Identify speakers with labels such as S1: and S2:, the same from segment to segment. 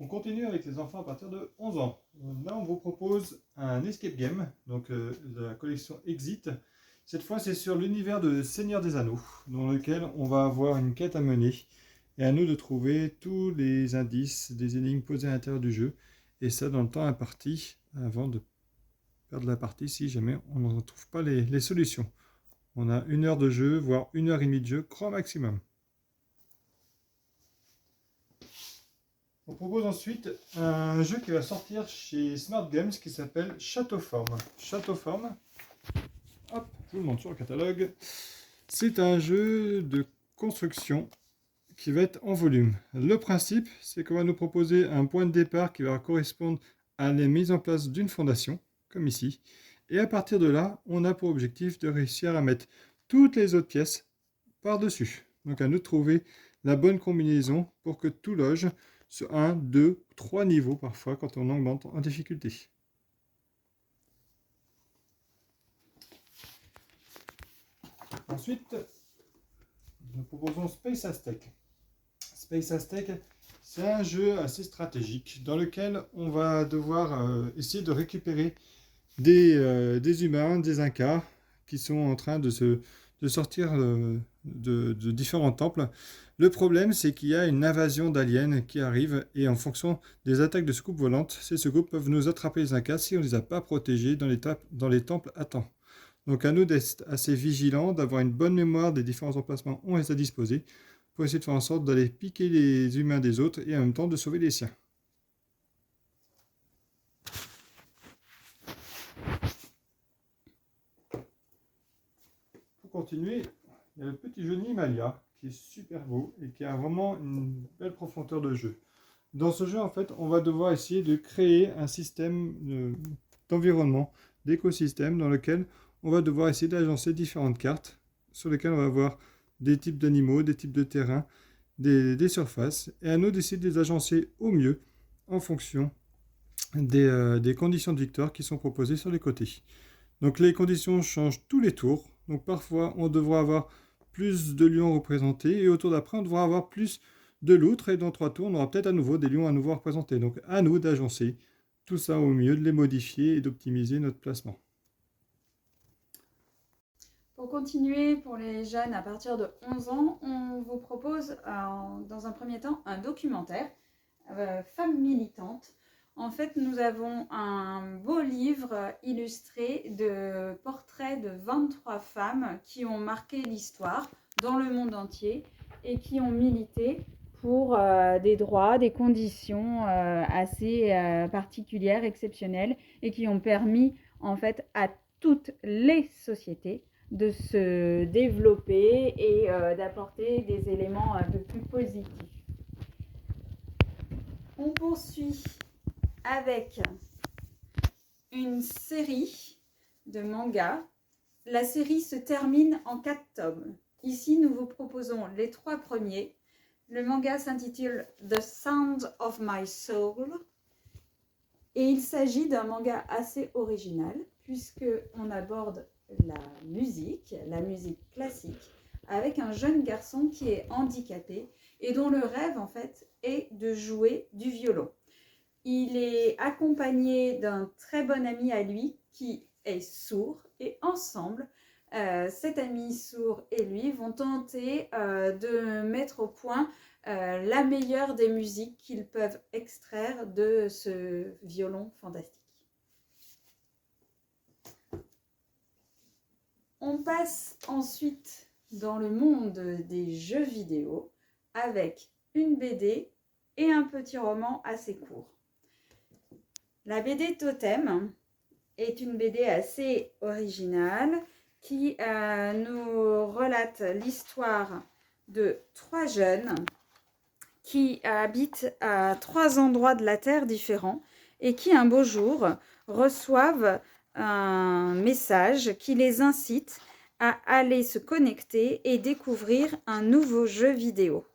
S1: On continue avec les enfants à partir de 11 ans. Là, on vous propose un escape game, donc de la collection Exit. Cette fois, c'est sur l'univers de Seigneur des Anneaux, dans lequel on va avoir une quête à mener. Et à nous de trouver tous les indices des énigmes posées à l'intérieur du jeu. Et ça dans le temps imparti, avant de perdre la partie, si jamais on n'en trouve pas les solutions. On a 1 heure de jeu, voire 1 heure et demie de jeu, grand maximum. On propose ensuite un jeu qui va sortir chez Smart Games qui s'appelle Châteauforme. Châteauforme, hop, je vous le montre sur le catalogue. C'est un jeu de construction qui va être en volume. Le principe, c'est qu'on va nous proposer un point de départ qui va correspondre à la mise en place d'une fondation, comme ici. Et à partir de là, on a pour objectif de réussir à mettre toutes les autres pièces par-dessus. Donc à nous de trouver la bonne combinaison pour que tout loge sur 1, 2, 3 niveaux parfois quand on augmente en difficulté. Ensuite, nous proposons Space Aztec. Space Aztec, c'est un jeu assez stratégique dans lequel on va devoir essayer de récupérer des humains, des Incas, qui sont en train de sortir de différents temples. Le problème, c'est qu'il y a une invasion d'aliens qui arrive, et en fonction des attaques de soucoupes volantes, ces soucoupes peuvent nous attraper les Incas si on ne les a pas protégés dans les temples à temps. Donc à nous d'être assez vigilants, d'avoir une bonne mémoire des différents emplacements où on les a disposés, pour essayer de faire en sorte d'aller piquer les humains des autres, et en même temps de sauver les siens. Pour continuer, il y a le petit jeu Nimalia, qui est super beau et qui a vraiment une belle profondeur de jeu. Dans ce jeu, en fait, on va devoir essayer de créer un système d'environnement, d'écosystème, dans lequel on va devoir essayer d'agencer différentes cartes, sur lesquelles on va avoir des types d'animaux, des types de terrains, des surfaces, et à nous d'essayer de les agencer au mieux, en fonction des conditions de victoire qui sont proposées sur les côtés. Donc les conditions changent tous les tours. Donc parfois, on devra avoir plus de lions représentés, et au tour d'après, on devra avoir plus de loutres, et dans 3 tours, on aura peut-être à nouveau des lions à nouveau représentés. Donc à nous d'agencer tout ça au mieux, de les modifier et d'optimiser notre placement.
S2: Pour continuer, pour les jeunes à partir de 11 ans, on vous propose dans un premier temps un documentaire, Femmes militantes. En fait, nous avons un beau livre illustré de portraits de 23 femmes qui ont marqué l'histoire dans le monde entier et qui ont milité pour des droits, des conditions assez particulières, exceptionnelles, et qui ont permis en fait à toutes les sociétés de se développer et d'apporter des éléments un peu plus positifs. On poursuit avec une série de mangas. La série se termine en 4 tomes. Ici, nous vous proposons les 3 premiers. Le manga s'intitule The Sound of My Soul. Et il s'agit d'un manga assez original, puisqu'on aborde la musique classique, avec un jeune garçon qui est handicapé et dont le rêve, en fait, est de jouer du violon. Il est accompagné d'un très bon ami à lui qui est sourd, et ensemble, cet ami sourd et lui vont tenter de mettre au point la meilleure des musiques qu'ils peuvent extraire de ce violon fantastique. On passe ensuite dans le monde des jeux vidéo avec une BD et un petit roman assez court. La BD Totem est une BD assez originale qui nous relate l'histoire de 3 jeunes qui habitent à 3 endroits de la Terre différents et qui un beau jour reçoivent un message qui les incite à aller se connecter et découvrir un nouveau jeu vidéo.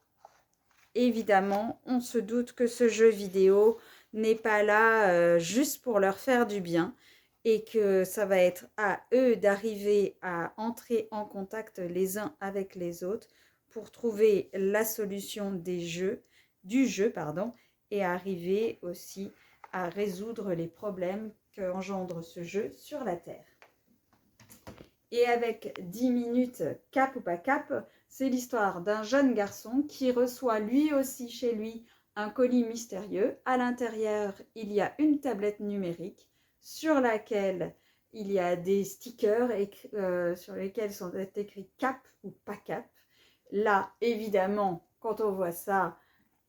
S2: Évidemment, on se doute que ce jeu vidéo n'est pas là juste pour leur faire du bien, et que ça va être à eux d'arriver à entrer en contact les uns avec les autres pour trouver la solution du jeu, et arriver aussi à résoudre les problèmes qu'engendre ce jeu sur la Terre. Et avec 10 minutes cap ou pas cap, c'est l'histoire d'un jeune garçon qui reçoit lui aussi chez lui un colis mystérieux. À l'intérieur, il y a une tablette numérique sur laquelle il y a des stickers sur lesquels sont écrits cap ou pas cap. Là, évidemment, quand on voit ça,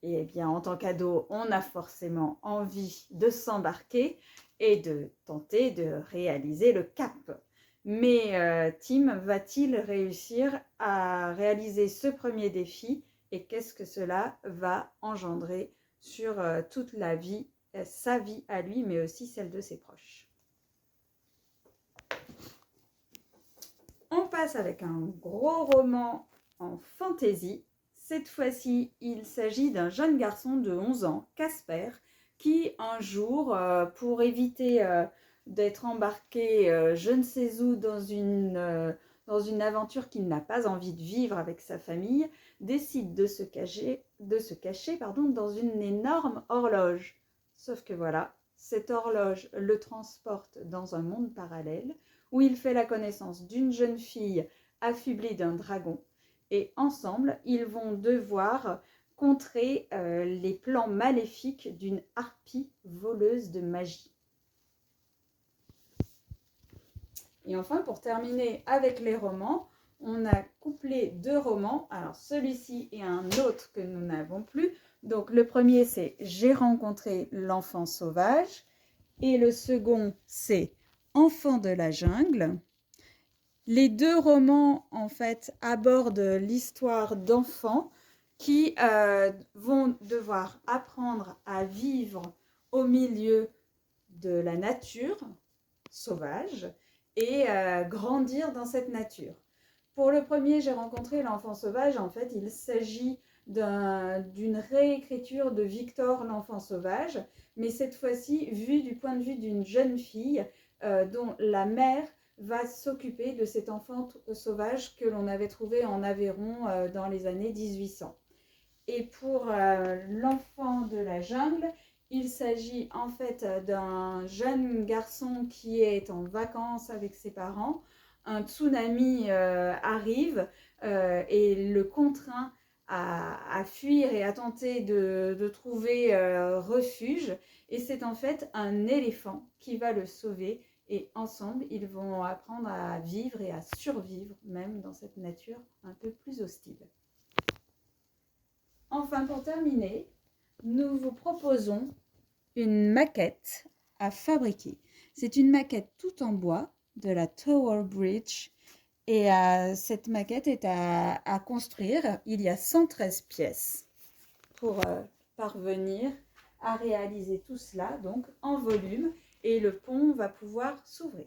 S2: eh bien, en tant qu'ado, on a forcément envie de s'embarquer et de tenter de réaliser le cap. Mais Tim va-t-il réussir à réaliser ce premier défi et qu'est-ce que cela va engendrer sur toute la vie, sa vie à lui, mais aussi celle de ses proches. On passe avec un gros roman en fantaisie. Cette fois-ci, il s'agit d'un jeune garçon de 11 ans, Casper, qui un jour, pour éviter d'être embarqué je ne sais où dans une aventure qu'il n'a pas envie de vivre avec sa famille, décide de se cacher dans une énorme horloge. Sauf que voilà, cette horloge le transporte dans un monde parallèle où il fait la connaissance d'une jeune fille affublée d'un dragon et ensemble, ils vont devoir contrer les plans maléfiques d'une harpie voleuse de magie. Et enfin, pour terminer avec les romans, on a couplé 2 romans. Alors celui-ci et un autre que nous n'avons plus. Donc le premier, c'est J'ai rencontré l'enfant sauvage. Et le second, c'est Enfant de la jungle. Les 2 romans, en fait, abordent l'histoire d'enfants qui vont devoir apprendre à vivre au milieu de la nature sauvage et grandir dans cette nature. Pour le premier, J'ai rencontré l'enfant sauvage. En fait, il s'agit d'une réécriture de Victor l'enfant sauvage, mais cette fois-ci vue du point de vue d'une jeune fille dont la mère va s'occuper de cet enfant sauvage que l'on avait trouvé en Aveyron dans les années 1800. Et pour l'enfant de la jungle, il s'agit en fait d'un jeune garçon qui est en vacances avec ses parents. Un tsunami arrive et le contraint à fuir et à tenter de trouver refuge. Et c'est en fait un éléphant qui va le sauver. Et ensemble, ils vont apprendre à vivre et à survivre même dans cette nature un peu plus hostile. Enfin, pour terminer, nous vous proposons une maquette à fabriquer. C'est une maquette toute en bois de la Tower Bridge et cette maquette est à construire. Il y a 113 pièces pour parvenir à réaliser tout cela donc en volume et le pont va pouvoir s'ouvrir.